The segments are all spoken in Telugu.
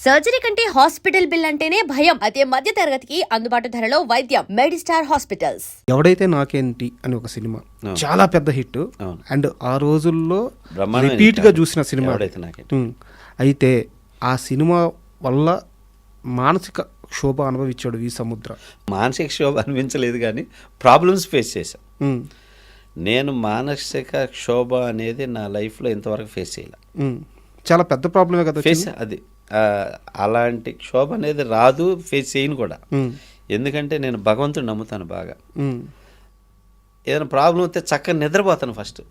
సర్జరీ కంటే హాస్పిటల్ బిల్ అంటేనే భయం. అదే మధ్య తరగతికి అందుబాటు ధరలో వైద్యం. Medistar hospitals. ఎవడైతే నాకేంటి అని ఒక సినిమా చాలా పెద్ద హిట్ అండ్ ఆ రోజుల్లో రిపీట్ గా చూసిన సినిమా. అయితే ఆ సినిమా వల్ల మానసిక క్షోభ అనుభవించాడు వి సముద్ర. మానసిక క్షోభ అనిపించలేదు కానీ ప్రాబ్లమ్స్ ఫేస్ చేశాను. నేను మానసిక క్షోభ అనేది నా లైఫ్లో ఇంతవరకు ఫేస్ చేయాలి. చాలా పెద్ద ప్రాబ్లమే కదా ఫేస్. అది అలాంటి క్షోభ అనేది రాదు, ఫేస్ చేయను కూడా. ఎందుకంటే నేను భగవంతుడు నమ్ముతాను బాగా. ఏదైనా ప్రాబ్లం వస్తే చక్కగా నిద్రపోతాను. ఫస్ట్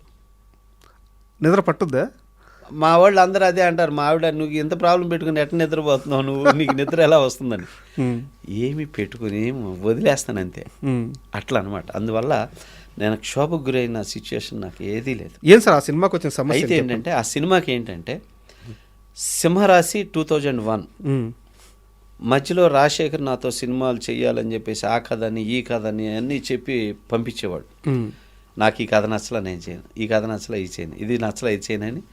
నిద్ర పట్టుద్దా? మా వాళ్ళు అందరూ అదే అంటారు, మా ఆవిడ నువ్వు ఇంత ప్రాబ్లం పెట్టుకుని ఎట్లా నిద్రపోతున్నావు, నువ్వు నీకు నిద్ర ఎలా వస్తుందని. ఏమి పెట్టుకుని వదిలేస్తాను అంతే. అట్లా అనమాట. అందువల్ల నేను క్షోభకు గురైన సిచ్యువేషన్ నాకు ఏదీ లేదు. ఏం సార్ ఆ సినిమాకి వచ్చిన సమస్య? అయితే ఏంటంటే ఆ సినిమాకి ఏంటంటే సింహరాశి 2001 మధ్యలో రాజశేఖర్ నాతో సినిమాలు చేయాలని చెప్పేసి ఆ కథని ఈ కథని అన్నీ చెప్పి పంపించేవాడు. నాకు ఈ కథ నచ్చలా నేను చేయను, ఈ కథ నచ్చలా ఇది చేయను, ఇది నచ్చలా ఇది చేయను అని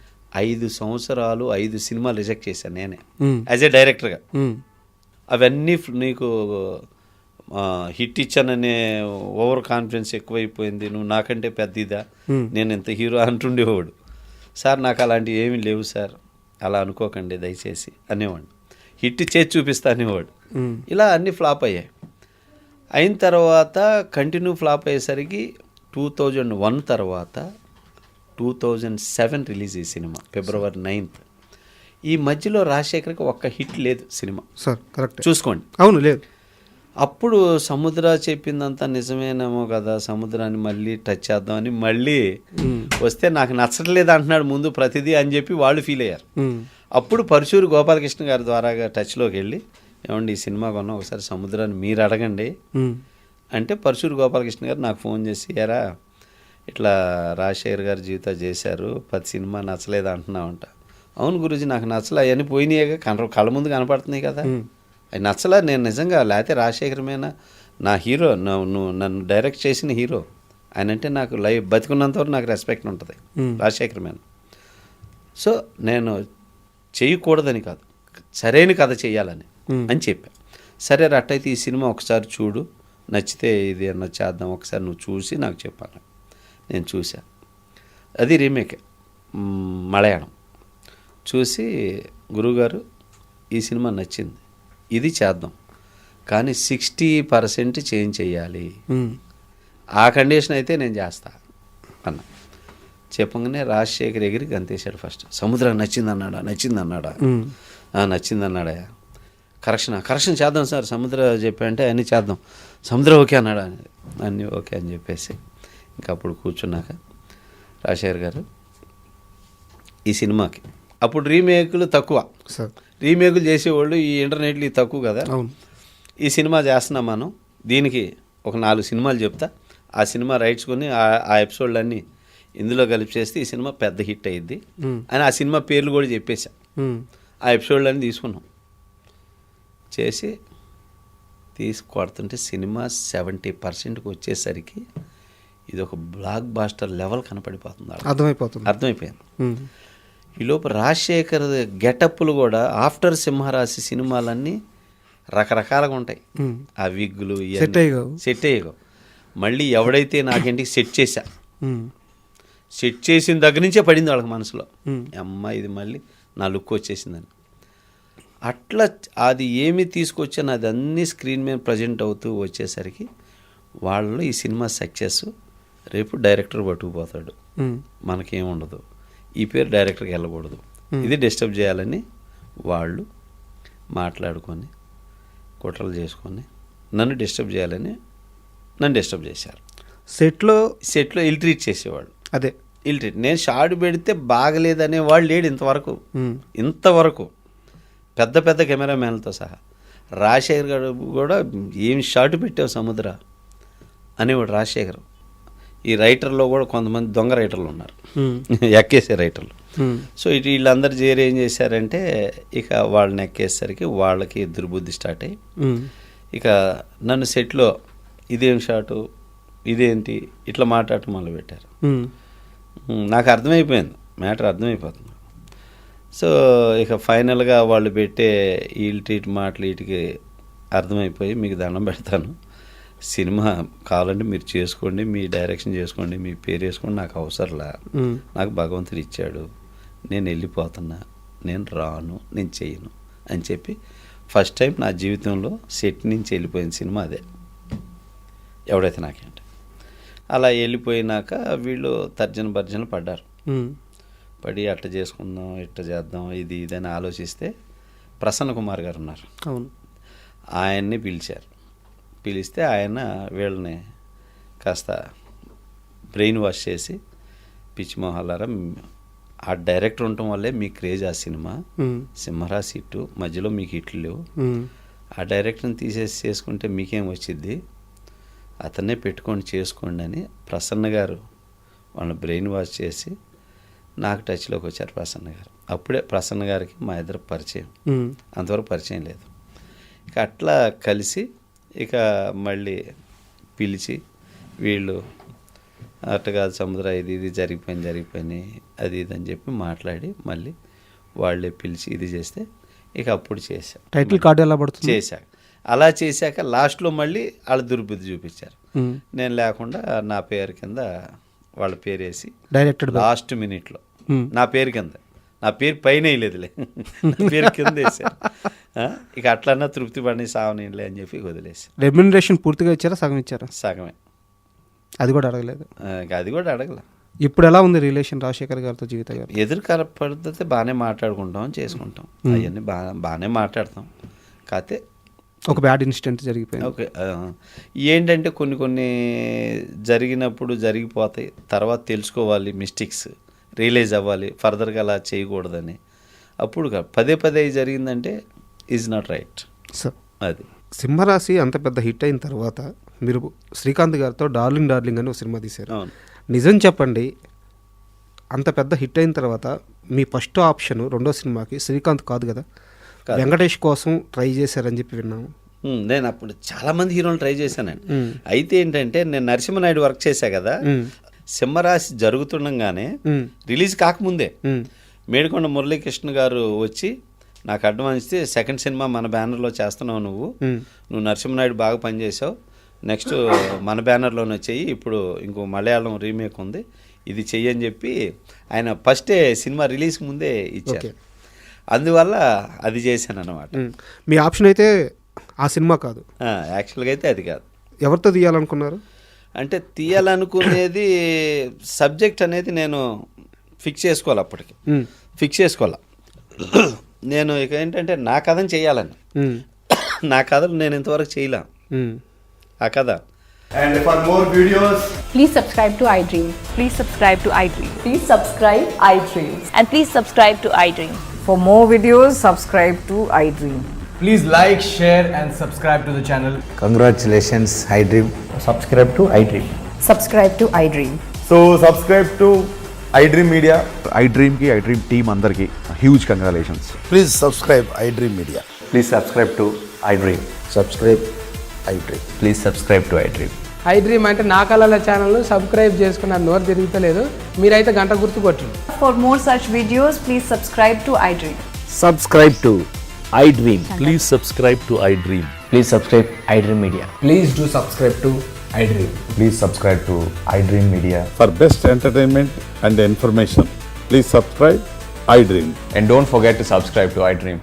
5 సంవత్సరాలు 5 సినిమాలు రిజెక్ట్ చేశాను నేనే యాజ్ ఏ డైరెక్టర్గా. అవన్నీ నీకు హిట్ ఇచ్చాననే ఓవర్ కాన్ఫిడెన్స్ ఎక్కువైపోయింది, నువ్వు నాకంటే పెద్ద ఇదా, నేను ఇంత హీరో అంటుండేవాడు. సార్ నాకు అలాంటివి ఏమీ లేవు సార్, అలా అనుకోకండి దయచేసి అనేవాడు. హిట్ చేసి చూపిస్తా అనేవాడు. ఇలా అన్నీ ఫ్లాప్ అయ్యాయి. అయిన తర్వాత కంటిన్యూ ఫ్లాప్ అయ్యేసరికి 2001 తర్వాత 2007 రిలీజ్ ఈ సినిమా February 9th. ఈ మధ్యలో రాజశేఖర్కి ఒక్క హిట్ లేదు సినిమా. సార్ కరెక్ట్ చూసుకోండి. అవును, లేదు. అప్పుడు సముద్ర చెప్పిందంతా నిజమేనేమో కదా, సముద్రాన్ని మళ్ళీ టచ్ చేద్దామని మళ్ళీ వస్తే నాకు నచ్చట్లేదు అంటున్నాడు ముందు ప్రతిదీ అని చెప్పి వాళ్ళు ఫీల్ అయ్యారు. అప్పుడు పరుచూరు గోపాలకృష్ణ గారి ద్వారాగా టచ్లోకి వెళ్ళి, ఏమండి ఈ సినిమా కొన్నా ఒకసారి సముద్రాన్ని మీరు అడగండి అంటే, పరుచూరు గోపాలకృష్ణ గారు నాకు ఫోన్ చేసి, ఎరా ఇట్లా రాజశేఖర్ గారు జీవితం చేశారు, 10 సినిమా నచ్చలేదు అంటున్నావంట. అవును గురూజీ నాకు నచ్చలే, అవన్నీ పోయినాయిగా, కళ్ళ ముందు కనపడుతున్నాయి కదా, అది నచ్చలా. నేను నిజంగా లేకపోతే రాజశేఖరమైన నా హీరో, నువ్వు నన్ను డైరెక్ట్ చేసిన హీరో ఆయన అంటే నాకు లైఫ్ బతికున్నంతవరకు నాకు రెస్పెక్ట్ ఉంటుంది రాజశేఖరమైన. సో నేను చేయకూడదని కాదు, సరైన కథ చేయాలని అని చెప్పా. సరే అట్టయితే ఈ సినిమా ఒకసారి చూడు, నచ్చితే ఇది అన్న చేద్దాం, ఒకసారి నువ్వు చూసి నాకు చెప్పాలి. నేను చూసా, అది రీమేక్ మలయాళం. చూసి గురువుగారు ఈ సినిమా నచ్చింది, ఇది చేద్దాం కానీ 60% చేంజ్ చేయాలి, ఆ కండిషన్ అయితే నేను చేస్తా అన్న. చెప్పగానే రాజశేఖర్ ఎగిరి గంతేశాడు. ఫస్ట్ సముద్రం నచ్చిందన్నాడా, నచ్చిందన్నాడా, కరెక్షన్ చేద్దాం సార్, సముద్ర చెప్పంటే అన్నీ చేద్దాం, సముద్రం ఓకే అన్నాడా, అన్నీ ఓకే అని చెప్పేసి ఇంకా అప్పుడు కూర్చున్నాక రాజశేఖర్ గారు ఈ సినిమాకి అప్పుడు రీమేకులు తక్కువ, రీమేకులు చేసేవాళ్ళు ఈ ఇంటర్నెట్లు తక్కువ కదా, ఈ సినిమా చేస్తున్నాం మనం, దీనికి ఒక 4 సినిమాలు చెప్తా, ఆ సినిమా రైట్స్ కొని ఆ ఎపిసోడ్లన్నీ ఇందులో కలిపి చేస్తే ఈ సినిమా పెద్ద హిట్ అయ్యిద్ది అని ఆ సినిమా పేర్లు కూడా చెప్పేశా. ఆ ఎపిసోడ్లన్నీ తీసుకున్నాం, చేసి తీసుకొడుతుంటే సినిమా 70%కి వచ్చేసరికి ఇది ఒక బ్లాక్ బాస్టర్ లెవెల్ కనపడిపోతుంది, అర్థమైపోయింది. ఈలోపు రాజశేఖర్ గెటప్లు కూడా ఆఫ్టర్ సింహరాశి సినిమాలన్నీ రకరకాలుగా ఉంటాయి. ఆ విగ్గులు సెట్ అయ్యగో. మళ్ళీ ఎవడైతే నాకేంటి సెట్ చేసిన దగ్గర నుంచే పడింది వాళ్ళకి మనసులో, అమ్మ ఇది మళ్ళీ నా లుక్ వచ్చేసిందని. అట్లా అది ఏమి తీసుకొచ్చాను అది అన్నీ స్క్రీన్ మీద ప్రజెంట్ అవుతూ వచ్చేసరికి వాళ్ళు ఈ సినిమా సక్సెస్, రేపు డైరెక్టర్ పట్టుకుపోతాడు, మనకేముండదు, ఈ పేరు డైరెక్టర్కి వెళ్ళకూడదు, ఇది డిస్టర్బ్ చేయాలని వాళ్ళు మాట్లాడుకొని కుట్రలు చేసుకొని నన్ను డిస్టర్బ్ చేయాలని నన్ను డిస్టర్బ్ చేశారు. సెట్లో ఇల్ట్రీట్ చేసేవాళ్ళు. అదే ఇల్ట్రీట్. నేను షార్ట్ పెడితే బాగలేదనే వాళ్ళు లేడు ఇంతవరకు పెద్ద పెద్ద కెమెరామ్యాన్లతో సహా. రాజశేఖర్ గారు కూడా ఏమి షార్ట్ పెట్టావు సముద్ర అనేవాడు రాజశేఖర్. ఈ రైటర్లో కూడా కొంతమంది దొంగ రైటర్లు ఉన్నారు, ఎక్కేసే రైటర్లు. సో వీళ్ళందరూ చేరి ఏం చేశారంటే ఇక వాళ్ళని ఎక్కేసరికి వాళ్ళకి దుర్బుద్ధి స్టార్ట్ అయ్యి ఇక నన్ను సెట్లో ఇదేం షాటు, ఇదేంటి ఇట్లా మాట్లాడటం మొదలుపెట్టారు. నాకు అర్థమైపోయింది, మ్యాటర్ అర్థమైపోతుంది. సో ఇక ఫైనల్గా వాళ్ళు పెట్టే వీటి మాటలు వీటికి అర్థమైపోయి మీకు దండం పెడతాను, సినిమా కావాలంటే మీరు చేసుకోండి, మీ డైరెక్షన్ చేసుకోండి, మీ పేరు వేసుకోండి, నాకు అవసరంలా, నాకు భగవంతుడు ఇచ్చాడు, నేను వెళ్ళిపోతున్నా, నేను రాను, నేను చేయను అని చెప్పి ఫస్ట్ టైం నా జీవితంలో సెట్ నుంచి వెళ్ళిపోయిన సినిమా అదే ఎవడైతే నాకేంటి. అలా వెళ్ళిపోయినాక వీళ్ళు తర్జన భర్జన పడ్డారు. పడి అట్ట చేసుకుందాం, ఇట్ట చేద్దాం, ఇది అని ఆలోచిస్తే ప్రసన్న కుమార్ గారు ఉన్నారు, అవును, ఆయన్ని పిలిచారు. పిలిస్తే ఆయన వీళ్ళని కాస్త బ్రెయిన్ వాష్ చేసి, పిచ్చి మొహాలారా, ఆ డైరెక్టర్ ఉండటం వల్లే మీ క్రేజ్ ఆ సినిమా, సింహరాశి హిట్, మధ్యలో మీకు హిట్లు లేవు, ఆ డైరెక్టర్ని తీసేసి చేసుకుంటే మీకేం వచ్చింది, అతన్నే పెట్టుకొని చేసుకోండి అని ప్రసన్న గారు వాళ్ళని బ్రెయిన్ వాష్ చేసి నాకు టచ్లోకి వచ్చారు ప్రసన్న గారు. అప్పుడే ప్రసన్న గారికి మా ఇద్దరు పరిచయం, అంతవరకు పరిచయం లేదు. ఇక అట్లా కలిసి ఇక మళ్ళీ పిలిచి వీళ్ళు అట్టగా సముద్ర ఇది జరిగిపోయింది అది ఇది అని చెప్పి మాట్లాడి మళ్ళీ వాళ్ళే పిలిచి ఇది చేస్తే ఇక అప్పుడు చేశాను. టైటిల్ కార్డు ఎలా పడుతుంది? చేశాక అలా చేశాక లాస్ట్లో మళ్ళీ వాళ్ళ దుర్బుద్ధి చూపించారు. నేను లేకుండా నా పేరు కింద వాళ్ళ పేరు వేసి డైరెక్టెడ్ లాస్ట్ మినిట్లో నా పేరు కింద, నా పేరు పైన వేయలేదులే, నా పేరు కింద వేసారు. ఇక అట్లన్నా తృప్తి పడి సావనీలే అని చెప్పి వదిలేసి. రెమ్యునరేషన్ పూర్తిగా ఇచ్చారా, సగం ఇచ్చారా? సగమే. అది కూడా అడగలేదు? అది కూడా అడగల. ఇప్పుడు ఎలా ఉంది రిలేషన్ రాజశేఖర్ గారితో, జీవిత గారు? ఎదురు పడితే బాగానే మాట్లాడుకుంటాం, చేసుకుంటాం, అవన్నీ బాగానే మాట్లాడతాం. కాకపోతే ఒక బ్యాడ్ ఇన్సిడెంట్ జరిగిపోయింది. ఓకే, ఏంటంటే కొన్ని జరిగినప్పుడు జరిగిపోతాయి, తర్వాత తెలుసుకోవాలి, మిస్టేక్స్ రియలైజ్ అవ్వాలి, ఫర్దర్గా అలా చేయకూడదని. అప్పుడు పదే జరిగిందంటే ఈజ్ నాట్ రైట్. సో అది సింహరాశి అంత పెద్ద హిట్ అయిన తర్వాత మీరు శ్రీకాంత్ గారితో డార్లింగ్ అని ఒక సినిమా తీశారు. అవును. నిజం చెప్పండి, అంత పెద్ద హిట్ అయిన తర్వాత మీ ఫస్ట్ ఆప్షన్ రెండో సినిమాకి శ్రీకాంత్ కాదు కదా, వెంకటేష్ కోసం ట్రై చేశారని చెప్పి విన్నాము. నేను అప్పుడు చాలామంది హీరోలు ట్రై చేశానండి. అయితే ఏంటంటే నేను నరసింహనాయుడు వర్క్ చేశా కదా, సింహరాశి జరుగుతుండగానే రిలీజ్ కాకముందే మేడికొండ మురళీకృష్ణ గారు వచ్చి నాకు అడ్వాన్స్ ఇస్తే, సెకండ్ సినిమా మన బ్యానర్లో చేస్తున్నావు, నువ్వు నరసింహనాయుడు బాగా పనిచేసావు, నెక్స్ట్ మన బ్యానర్లోనే చెయ్యి, ఇప్పుడు ఇంకో మలయాళం రీమేక్ ఉంది, ఇది చెయ్యి అని చెప్పి ఆయన ఫస్టే సినిమా రిలీజ్ ముందే ఇచ్చారు. అందువల్ల అది చేశాను అన్నమాట. మీ ఆప్షన్ అయితే ఆ సినిమా కాదు, యాక్చువల్గా అయితే అది కాదు. ఎవరితో తీయాలనుకున్నారు? అంటే తీయాలనుకునేది సబ్జెక్ట్ అనేది నేను ఫిక్స్ చేసుకోవాలి, అప్పటికి ఫిక్స్ చేసుకోవాలి. నేను ఇక ఏంటంటే నా కథను చేయాలని, నా కథలు నేను ఇంతవరకు చేయలే ఆ కథ. And for more videos, please subscribe to iDream. Please subscribe to iDream. Please subscribe iDream. And please subscribe to iDream. For more videos, subscribe to iDream. please like, share and subscribe to the channel. Congratulations, iDream. Subscribe to iDream. Subscribe to iDream. So subscribe to iDream Media. iDream की iDream team अंदर की huge congratulations. Please subscribe iDream Media. Please subscribe to iDream. Subscribe iDream. Please subscribe to iDream. iDream అంటే నా కళల ఛానల్ సబ్స్క్రైబ్ చేసుకున్న నోరు తిరుగుతలేదు, మీరైతే గంట గుర్తు కొట్టండి. For more such videos, please subscribe to iDream. Subscribe to iDream. Please subscribe to iDream. Please subscribe iDream Media. Please do subscribe to iDream. Please subscribe to iDream Media. For best entertainment and information, please subscribe iDream. And don't forget to subscribe to iDream.